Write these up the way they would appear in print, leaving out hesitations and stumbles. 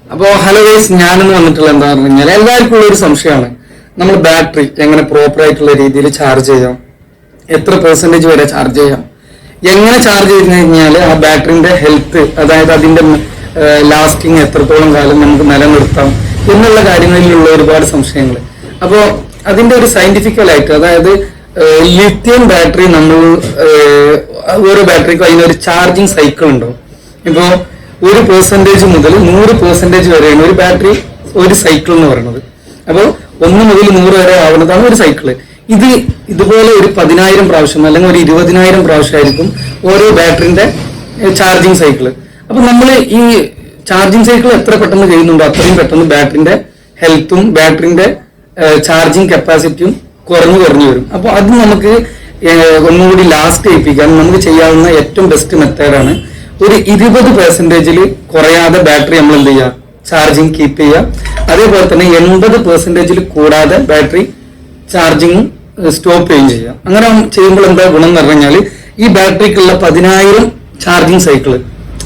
അപ്പോൾ hello guys, ഞാനെന്ന് വന്നിട്ടുള്ള എന്താ പറഞ്ഞു കഴിഞ്ഞാൽ എല്ലാവർക്കും ഉള്ള ഒരു സംശയമാണ്, നമ്മൾ ബാറ്ററി എങ്ങനെ പ്രോപ്പർ ആയിട്ടുള്ള രീതിയിൽ ചാർജ് ചെയ്യാം, എത്ര പെർസെൻറ്റേജ് വരെ ചാർജ് ചെയ്യാം, എങ്ങനെ ചാർജ് ചെയ്ത് കഴിഞ്ഞാൽ ആ ബാറ്ററിന്റെ ഹെൽത്ത്, അതായത് അതിന്റെ ലാസ്റ്റിങ് എത്രത്തോളം കാലം നമുക്ക് നിലനിർത്താം എന്നുള്ള കാര്യങ്ങളിലുള്ള ഒരുപാട് സംശയങ്ങൾ. അപ്പോൾ അതിന്റെ ഒരു സയന്റിഫിക്കലായിട്ട്, അതായത് ലിഥിയം ബാറ്ററി നമ്മൾ ഓരോ ബാറ്ററിക്കും അതിനൊരു ചാർജിങ് സൈക്കിൾ ഉണ്ടാവും. ഇപ്പോൾ 1% മുതൽ 100% വരെയാണ് ഒരു ബാറ്ററി ഒരു സൈക്കിൾ എന്ന് പറയുന്നത്. അപ്പോൾ 1 മുതൽ 100 വരെ ആവുന്നതാണ് ഒരു സൈക്കിള്. ഇതുപോലെ ഒരു 10,000 പ്രാവശ്യം അല്ലെങ്കിൽ ഒരു 20,000 പ്രാവശ്യമായിരിക്കും ഓരോ ബാറ്ററിന്റെ ചാർജിങ് സൈക്കിള്. അപ്പൊ നമ്മൾ ഈ ചാർജിങ് സൈക്കിൾ എത്ര പെട്ടെന്ന് ചെയ്യുന്നുണ്ടോ അത്രയും പെട്ടെന്ന് ബാറ്ററിന്റെ ഹെൽത്തും ബാറ്ററിന്റെ ചാർജിങ് കപ്പാസിറ്റിയും കുറഞ്ഞു വരും. അപ്പൊ അത് നമുക്ക് ഒന്നുകൂടി ലാസ്റ്റ് ചെയ്യിപ്പിക്കാൻ നമുക്ക് ചെയ്യാവുന്ന ഏറ്റവും ബെസ്റ്റ് മെത്തേഡാണ് ഒരു 20% കുറയാതെ ബാറ്ററി നമ്മൾ എന്ത് ചെയ്യുക, ചാർജിങ് കീപ്പ് ചെയ്യുക. അതേപോലെ തന്നെ 80% കൂടാതെ ബാറ്ററി ചാർജിങ് സ്റ്റോപ്പ് ചെയ്യുക. അങ്ങനെ ചെയ്യുമ്പോൾ എന്താ ഗുണം എന്ന് പറഞ്ഞു കഴിഞ്ഞാൽ ഈ ബാറ്ററിക്കുള്ള 10,000 ചാർജിങ് സൈക്കിള്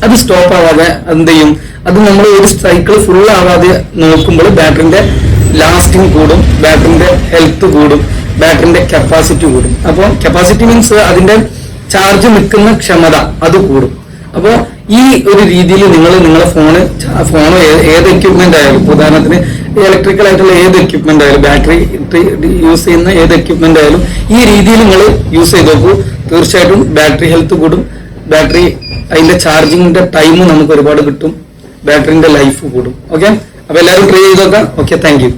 അത് സ്റ്റോപ്പ് ആവാതെ എന്ത് ചെയ്യും, അത് നമ്മൾ ഒരു സൈക്കിൾ ഫുൾ ആവാതെ നോക്കുമ്പോൾ ബാറ്ററിന്റെ ലാസ്റ്റിംഗ് കൂടും, ബാറ്ററിന്റെ ഹെൽത്ത് കൂടും, ബാറ്ററിന്റെ കപ്പാസിറ്റി കൂടും. അപ്പോൾ കപ്പാസിറ്റി മീൻസ് അതിന്റെ ചാർജ് നിൽക്കുന്ന ക്ഷമത അത് കൂടും. അപ്പോൾ ഈ ഒരു രീതിയിൽ നിങ്ങളെ ഫോണോ ഏത് എക്യുപ്മെന്റ് ആയാലും, ഉദാഹരണത്തിന് ഇലക്ട്രിക്കൽ ആയിട്ടുള്ള ഏത് എക്യുപ്മെന്റ് ആയാലും, ബാറ്ററി യൂസ് ചെയ്യുന്ന ഏത് എക്യുപ്മെന്റ് ആയാലും ഈ രീതിയിൽ നിങ്ങൾ യൂസ് ചെയ്ത് നോക്കൂ. തീർച്ചയായിട്ടും ബാറ്ററി ഹെൽത്ത് കൂടും, ബാറ്ററി അതിന്റെ ചാർജിങ്ങിന്റെ ടൈം നമുക്ക് ഒരുപാട് കിട്ടും, ബാറ്ററിന്റെ ലൈഫ് കൂടും. ഓക്കെ, അപ്പൊ എല്ലാവരും ട്രൈ ചെയ്ത് നോക്കാം. Okay, thank you.